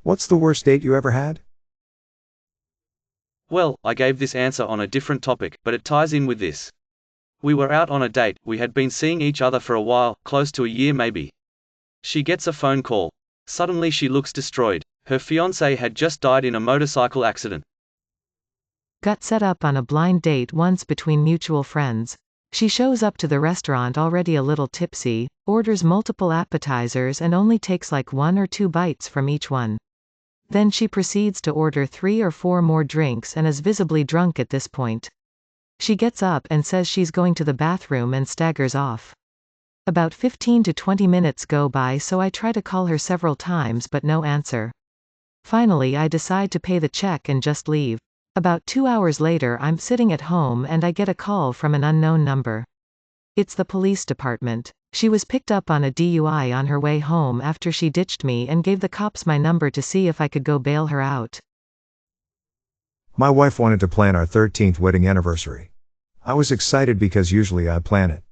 What's the worst date you ever had? Well, I gave this answer on a different topic, but it ties in with this. We were out on a date, we had been seeing each other for a while, close to a year maybe. She gets a phone call. Suddenly she looks destroyed. Her fiancé had just died in a motorcycle accident. Got set up on a blind date once between mutual friends. She shows up to the restaurant already a little tipsy, orders multiple appetizers and only takes like 1 or 2 bites from each one. Then she proceeds to order 3 or 4 more drinks and is visibly drunk at this point. She gets up and says she's going to the bathroom and staggers off. About 15 to 20 minutes go by, so I try to call her several times but no answer. Finally I decide to pay the check and just leave. About 2 hours later I'm sitting at home and I get a call from an unknown number. It's the police department. She was picked up on a DUI on her way home after she ditched me and gave the cops my number to see if I could go bail her out. My wife wanted to plan our 13th wedding anniversary. I was excited because usually I plan it.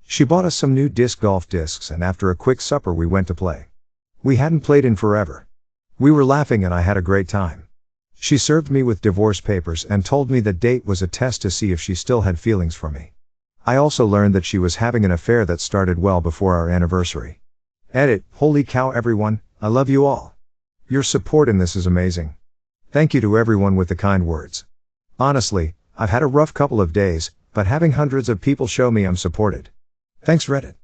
She bought us some new disc golf discs and after a quick supper we went to play. We hadn't played in forever. We were laughing and I had a great time. She served me with divorce papers and told me that date was a test to see if she still had feelings for me. I also learned that she was having an affair that started well before our anniversary. Edit, holy cow everyone, I love you all. Your support in this is amazing. Thank you to everyone with the kind words. Honestly, I've had a rough couple of days, but having hundreds of people show me I'm supported. Thanks Reddit.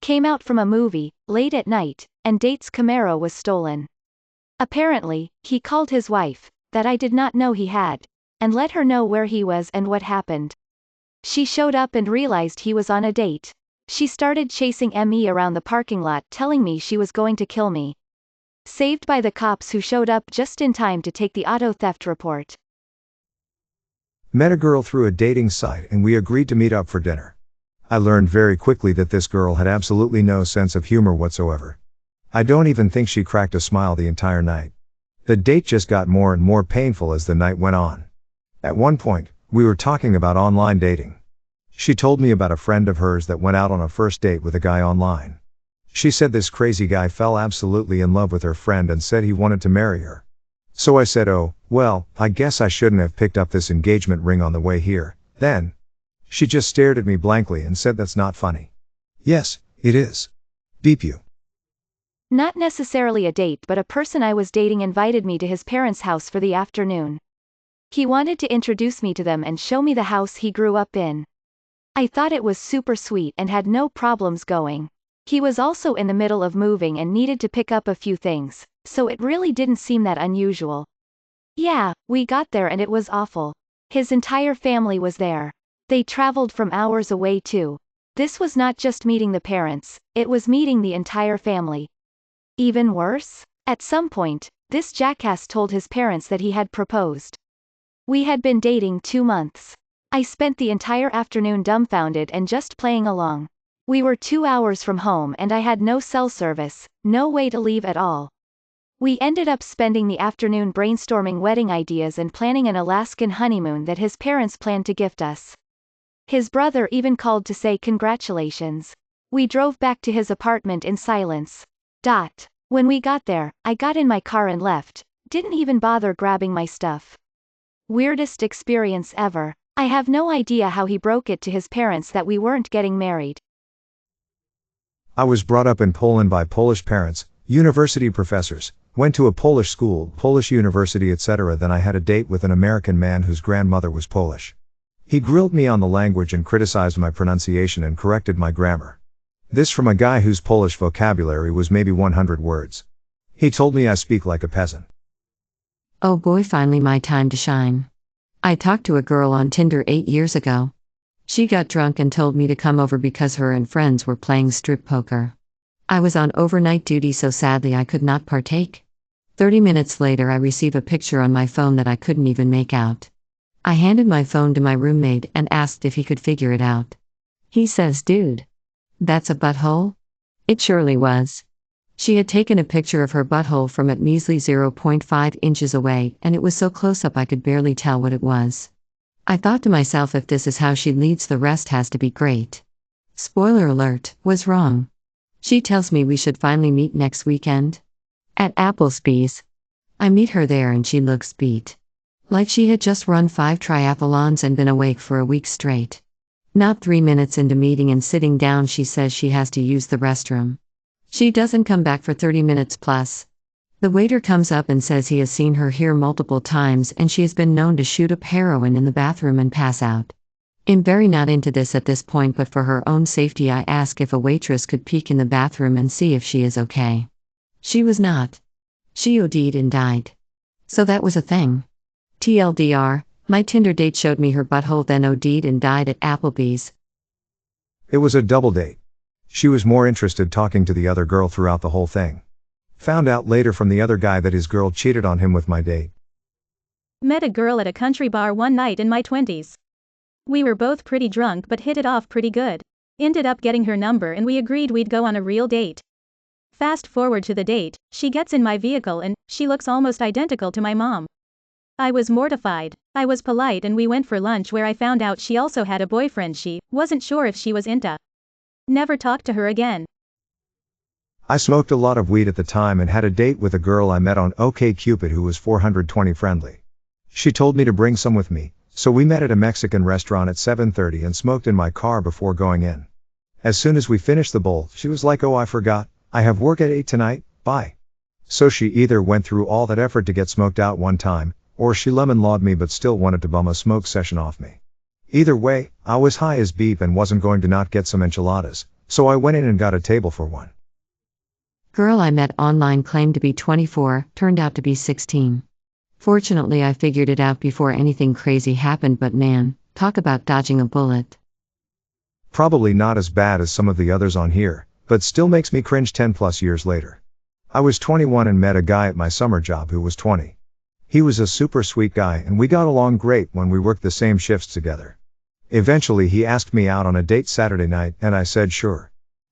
Came out from a movie, late at night, and date's Camaro was stolen. Apparently, he called his wife, that I did not know he had, and let her know where he was and what happened. She showed up and realized he was on a date. She started chasing me around the parking lot telling me she was going to kill me. Saved by the cops who showed up just in time to take the auto theft report. Met a girl through a dating site and we agreed to meet up for dinner. I learned very quickly that this girl had absolutely no sense of humor whatsoever. I don't even think she cracked a smile the entire night. The date just got more and more painful as the night went on. At one point, we were talking about online dating. She told me about a friend of hers that went out on a first date with a guy online. She said this crazy guy fell absolutely in love with her friend and said he wanted to marry her. So I said, oh, well, I guess I shouldn't have picked up this engagement ring on the way here, then. She just stared at me blankly and said that's not funny. Yes, it is. Beep you. Not necessarily a date, but a person I was dating invited me to his parents' house for the afternoon. He wanted to introduce me to them and show me the house he grew up in. I thought it was super sweet and had no problems going. He was also in the middle of moving and needed to pick up a few things, so it really didn't seem that unusual. Yeah, we got there and it was awful. His entire family was there. They traveled from hours away too. This was not just meeting the parents, it was meeting the entire family. Even worse? At some point, this jackass told his parents that he had proposed. We had been dating 2 months. I spent the entire afternoon dumbfounded and just playing along. We were 2 hours from home and I had no cell service, no way to leave at all. We ended up spending the afternoon brainstorming wedding ideas and planning an Alaskan honeymoon that his parents planned to gift us. His brother even called to say congratulations. We drove back to his apartment in silence. When we got there, I got in my car and left, didn't even bother grabbing my stuff. Weirdest experience ever. I have no idea how he broke it to his parents that we weren't getting married. I was brought up in Poland by Polish parents, university professors, went to a Polish school, Polish university etc. Then I had a date with an American man whose grandmother was Polish. He grilled me on the language and criticized my pronunciation and corrected my grammar. This from a guy whose Polish vocabulary was maybe 100 words. He told me I speak like a peasant. Oh boy, finally my time to shine. I talked to a girl on Tinder 8 years ago. She got drunk and told me to come over because her and friends were playing strip poker. I was on overnight duty, so sadly I could not partake. 30 minutes later I receive a picture on my phone that I couldn't even make out. I handed my phone to my roommate and asked if he could figure it out. He says, "Dude, that's a butthole?" It surely was. She had taken a picture of her butthole from at measly 0.5 inches away, and it was so close up I could barely tell what it was. I thought to myself, if this is how she leads, the rest has to be great. Spoiler alert, was wrong. She tells me we should finally meet next weekend. At Applebee's. I meet her there and she looks beat. Like she had just run 5 triathlons and been awake for a week straight. Not 3 minutes into meeting and sitting down, she says she has to use the restroom. She doesn't come back for 30 minutes plus. The waiter comes up and says he has seen her here multiple times and she has been known to shoot up heroin in the bathroom and pass out. I'm very not into this at this point, but for her own safety I ask if a waitress could peek in the bathroom and see if she is okay. She was not. She OD'd and died. So that was a thing. TLDR, my Tinder date showed me her butthole, then OD'd and died at Applebee's. It was a double date. She was more interested talking to the other girl throughout the whole thing. Found out later from the other guy that his girl cheated on him with my date. Met a girl at a country bar one night in my 20s. We were both pretty drunk but hit it off pretty good. Ended up getting her number and we agreed we'd go on a real date. Fast forward to the date, she gets in my vehicle and she looks almost identical to my mom. I was mortified. I was polite and we went for lunch where I found out she also had a boyfriend. She wasn't sure if she was into. Never talked to her again. I smoked a lot of weed at the time and had a date with a girl I met on OkCupid who was 420 friendly. She told me to bring some with me, so we met at a Mexican restaurant at 7:30 and smoked in my car before going in. As soon as we finished the bowl, she was like, "Oh, I forgot, I have work at 8 tonight, bye." So she either went through all that effort to get smoked out one time, or she lemon-lawed me but still wanted to bum a smoke session off me. Either way, I was high as beep and wasn't going to not get some enchiladas, so I went in and got a table for one. Girl I met online claimed to be 24, turned out to be 16. Fortunately I figured it out before anything crazy happened, but man, talk about dodging a bullet. Probably not as bad as some of the others on here, but still makes me cringe 10 plus years later. I was 21 and met a guy at my summer job who was 20. He was a super sweet guy and we got along great when we worked the same shifts together. Eventually he asked me out on a date Saturday night and I said sure.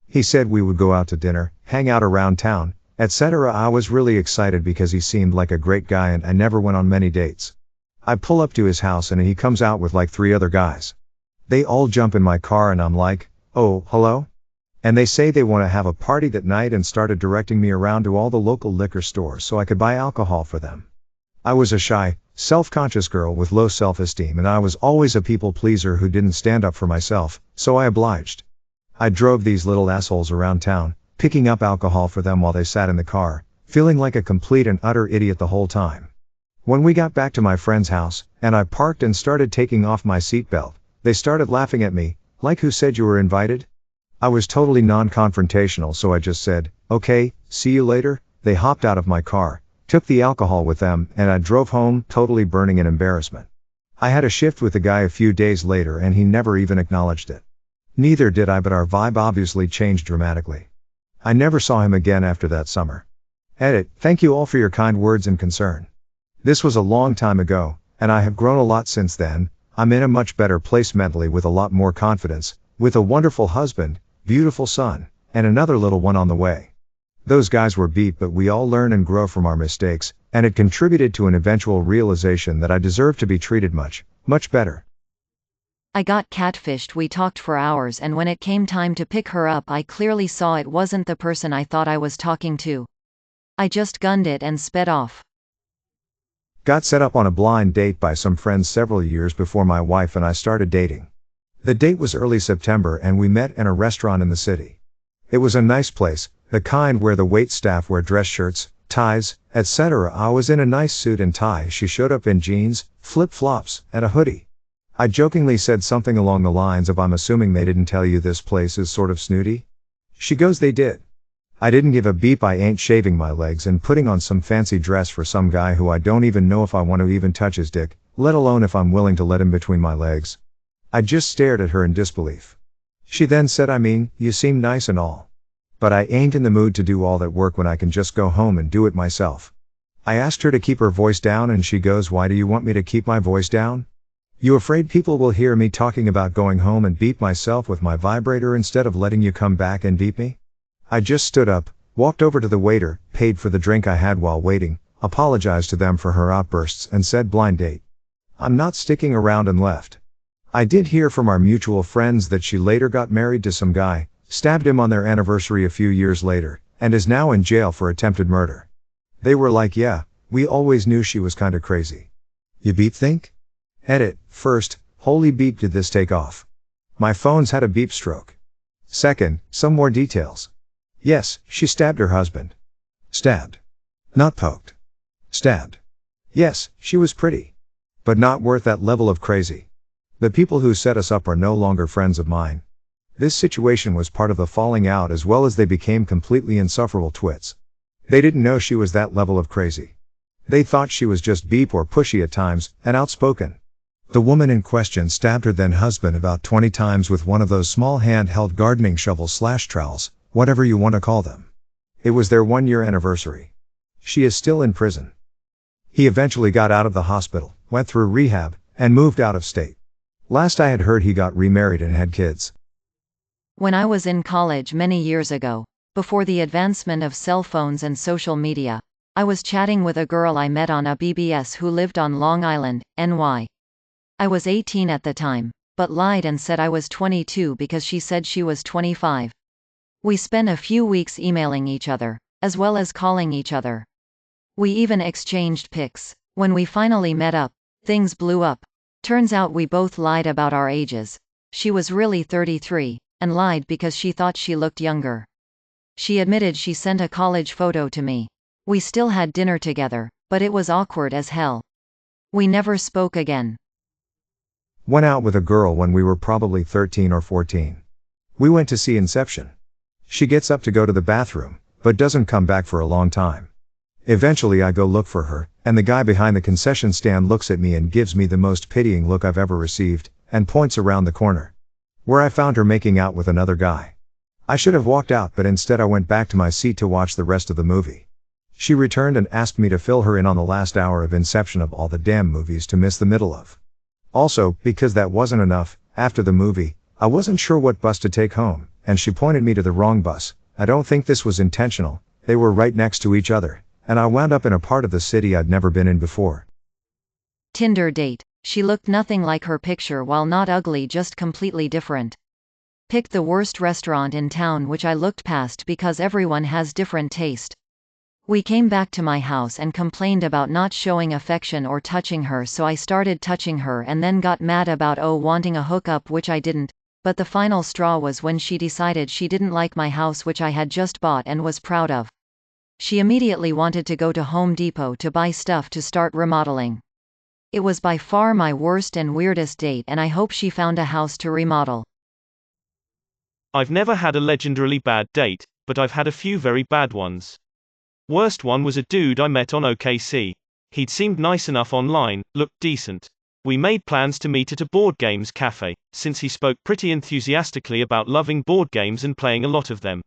He said we would go out to dinner, hang out around town, etc. I was really excited because he seemed like a great guy and I never went on many dates. I pull up to his house and he comes out with like 3 other guys. They all jump in my car and I'm like, "Oh, hello?" And they say they want to have a party that night and started directing me around to all the local liquor stores so I could buy alcohol for them. I was a shy, self-conscious girl with low self-esteem and I was always a people pleaser who didn't stand up for myself, so I obliged. I drove these little assholes around town, picking up alcohol for them while they sat in the car, feeling like a complete and utter idiot the whole time. When we got back to my friend's house, and I parked and started taking off my seatbelt, they started laughing at me, like, "Who said you were invited?" I was totally non-confrontational, so I just said, "Okay, see you later." They hopped out of my car, took the alcohol with them, and I drove home, totally burning in embarrassment. I had a shift with the guy a few days later and he never even acknowledged it. Neither did I, but our vibe obviously changed dramatically. I never saw him again after that summer. Edit, thank you all for your kind words and concern. This was a long time ago, and I have grown a lot since then. I'm in a much better place mentally with a lot more confidence, with a wonderful husband, beautiful son, and another little one on the way. Those guys were beat, but we all learn and grow from our mistakes, and it contributed to an eventual realization that I deserve to be treated much, much better. I got catfished. We talked for hours and when it came time to pick her up I clearly saw it wasn't the person I thought I was talking to. I just gunned it and sped off. Got set up on a blind date by some friends several years before my wife and I started dating. The date was early September and we met in a restaurant in the city. It was a nice place, the kind where the wait staff wear dress shirts, ties, etc. I was in a nice suit and tie. She showed up in jeans, flip-flops, and a hoodie. I jokingly said something along the lines of, "I'm assuming they didn't tell you this place is sort of snooty?" She goes, "They did." I didn't give a beep. I ain't shaving my legs and putting on some fancy dress for some guy who I don't even know if I want to even touch his dick, let alone if I'm willing to let him between my legs. I just stared at her in disbelief. She then said, "I mean, you seem nice and all, but I ain't in the mood to do all that work when I can just go home and do it myself." I asked her to keep her voice down and she goes, "Why do you want me to keep my voice down? You afraid people will hear me talking about going home and beat myself with my vibrator instead of letting you come back and beat me?" I just stood up, walked over to the waiter, paid for the drink I had while waiting, apologized to them for her outbursts and said, "Blind date. I'm not sticking around," and left. I did hear from our mutual friends that she later got married to some guy, stabbed him on their anniversary a few years later, and is now in jail for attempted murder. They were like, yeah, we always knew she was kinda crazy. You beep think? Edit. First, holy beep did this take off. My phone's had a beep stroke. Second, some more details. Yes, she stabbed her husband. Stabbed. Not poked. Stabbed. Yes, she was pretty. But not worth that level of crazy. The people who set us up are no longer friends of mine. This situation was part of the falling out as well as they became completely insufferable twits. They didn't know she was that level of crazy. They thought she was just beep or pushy at times, and outspoken. The woman in question stabbed her then husband about 20 times with one of those small handheld gardening shovels/trowels, whatever you want to call them. It was their 1-year anniversary. She is still in prison. He eventually got out of the hospital, went through rehab, and moved out of state. Last I had heard he got remarried and had kids. When I was in college many years ago, before the advancement of cell phones and social media, I was chatting with a girl I met on a BBS who lived on Long Island, NY. I was 18 at the time, but lied and said I was 22 because she said she was 25. We spent a few weeks emailing each other, as well as calling each other. We even exchanged pics. When we finally met up, things blew up. Turns out we both lied about our ages. She was really 33, and lied because she thought she looked younger. She admitted she sent a college photo to me. We still had dinner together, but it was awkward as hell. We never spoke again. Went out with a girl when we were probably 13 or 14. We went to see Inception. She gets up to go to the bathroom, but doesn't come back for a long time. Eventually I go look for her, and the guy behind the concession stand looks at me and gives me the most pitying look I've ever received, and points around the corner, where I found her making out with another guy. I should have walked out, but instead I went back to my seat to watch the rest of the movie. She returned and asked me to fill her in on the last hour of Inception of all the damn movies to miss the middle of. Also, because that wasn't enough, after the movie, I wasn't sure what bus to take home, and she pointed me to the wrong bus. I don't think this was intentional, they were right next to each other, and I wound up in a part of the city I'd never been in before. Tinder date. She looked nothing like her picture while not ugly, just completely different. Picked the worst restaurant in town which I looked past because everyone has different taste. We came back to my house and complained about not showing affection or touching her, so I started touching her and then got mad about wanting a hookup, which I didn't, but the final straw was when she decided she didn't like my house which I had just bought and was proud of. She immediately wanted to go to Home Depot to buy stuff to start remodeling. It was by far my worst and weirdest date, and I hope she found a house to remodel. I've never had a legendarily bad date, but I've had a few very bad ones. Worst one was a dude I met on OKC. He'd seemed nice enough online, looked decent. We made plans to meet at a board games cafe, since he spoke pretty enthusiastically about loving board games and playing a lot of them.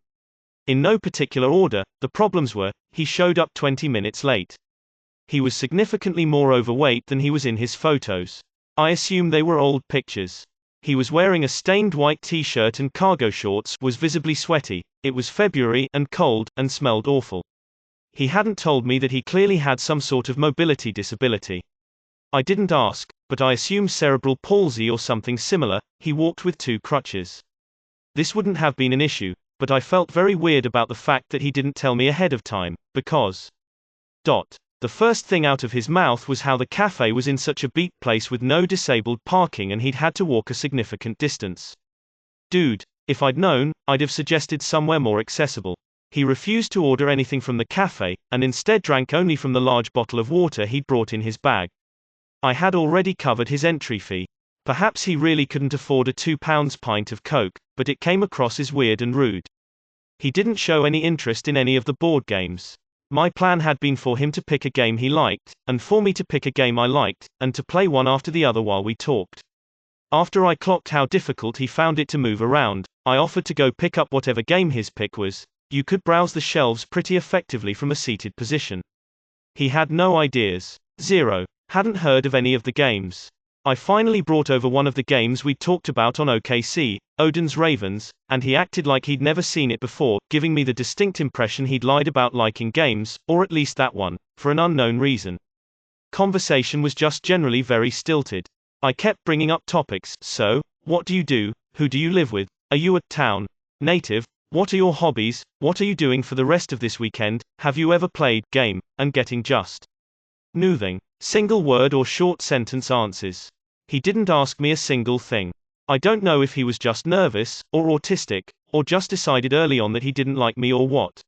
In no particular order, the problems were, he showed up 20 minutes late. He was significantly more overweight than he was in his photos. I assume they were old pictures. He was wearing a stained white t-shirt and cargo shorts, was visibly sweaty. It was February and cold, and smelled awful. He hadn't told me that he clearly had some sort of mobility disability. I didn't ask, but I assume cerebral palsy or something similar. He walked with 2 crutches. This wouldn't have been an issue, but I felt very weird about the fact that he didn't tell me ahead of time, because... The first thing out of his mouth was how the cafe was in such a beat place with no disabled parking and he'd had to walk a significant distance. Dude, if I'd known, I'd have suggested somewhere more accessible. He refused to order anything from the cafe, and instead drank only from the large bottle of water he'd brought in his bag. I had already covered his entry fee. Perhaps he really couldn't afford a £2 pint of Coke, but it came across as weird and rude. He didn't show any interest in any of the board games. My plan had been for him to pick a game he liked, and for me to pick a game I liked, and to play one after the other while we talked. After I clocked how difficult he found it to move around, I offered to go pick up whatever game his pick was. You could browse the shelves pretty effectively from a seated position. He had no ideas. 0. Hadn't heard of any of the games. I finally brought over one of the games we'd talked about on OKC, Odin's Ravens, and he acted like he'd never seen it before, giving me the distinct impression he'd lied about liking games, or at least that one, for an unknown reason. Conversation was just generally very stilted. I kept bringing up topics. So, what do you do? Who do you live with? Are you a town native? What are your hobbies? What are you doing for the rest of this weekend? Have you ever played game? And getting just nothing. Single word or short sentence answers. He didn't ask me a single thing. I don't know if he was just nervous, or autistic, or just decided early on that he didn't like me or what.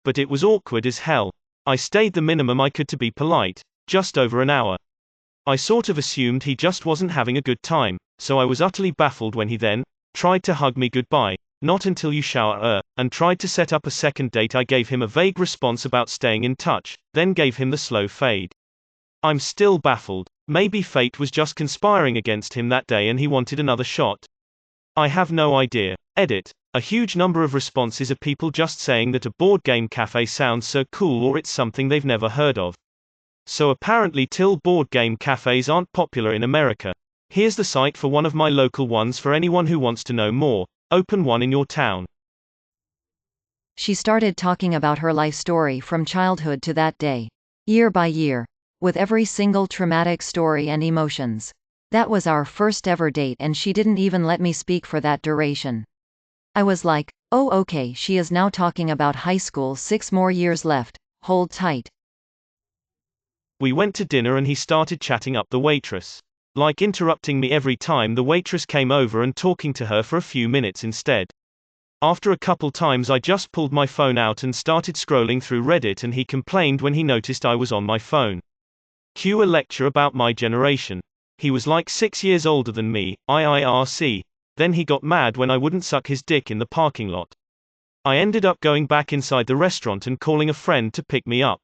But it was awkward as hell. I stayed the minimum I could to be polite, just over an hour. I sort of assumed he just wasn't having a good time, so I was utterly baffled when he then tried to hug me goodbye, not until you shower, and tried to set up a second date. I gave him a vague response about staying in touch, then gave him the slow fade. I'm still baffled. Maybe fate was just conspiring against him that day and he wanted another shot. I have no idea. Edit. A huge number of responses are people just saying that a board game cafe sounds so cool or it's something they've never heard of. So apparently board game cafes aren't popular in America. Here's the site for one of my local ones for anyone who wants to know more. Open one in your town. She started talking about her life story from childhood to that day. Year by year. With every single traumatic story and emotions. That was our first ever date and she didn't even let me speak for that duration. I was like, oh okay, she is now talking about high school, 6 more years left, hold tight. We went to dinner and he started chatting up the waitress. Like interrupting me every time the waitress came over and talking to her for a few minutes instead. After a couple times I just pulled my phone out and started scrolling through Reddit and he complained when he noticed I was on my phone. Cue a lecture about my generation. He was like 6 years older than me, IIRC. Then he got mad when I wouldn't suck his dick in the parking lot. I ended up going back inside the restaurant and calling a friend to pick me up.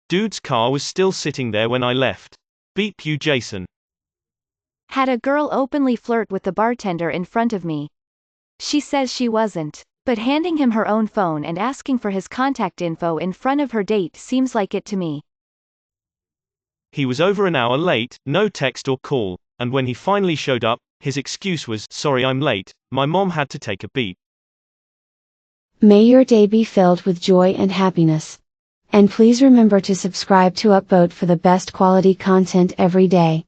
Dude's car was still sitting there when I left. Beep you, Jason. Had a girl openly flirt with the bartender in front of me. She says she wasn't, but handing him her own phone and asking for his contact info in front of her date seems like it to me. He was over an hour late, no text or call, and when he finally showed up, his excuse was, sorry I'm late, my mom had to take a beep. May your day be filled with joy and happiness. And please remember to subscribe to Upvote for the best quality content every day.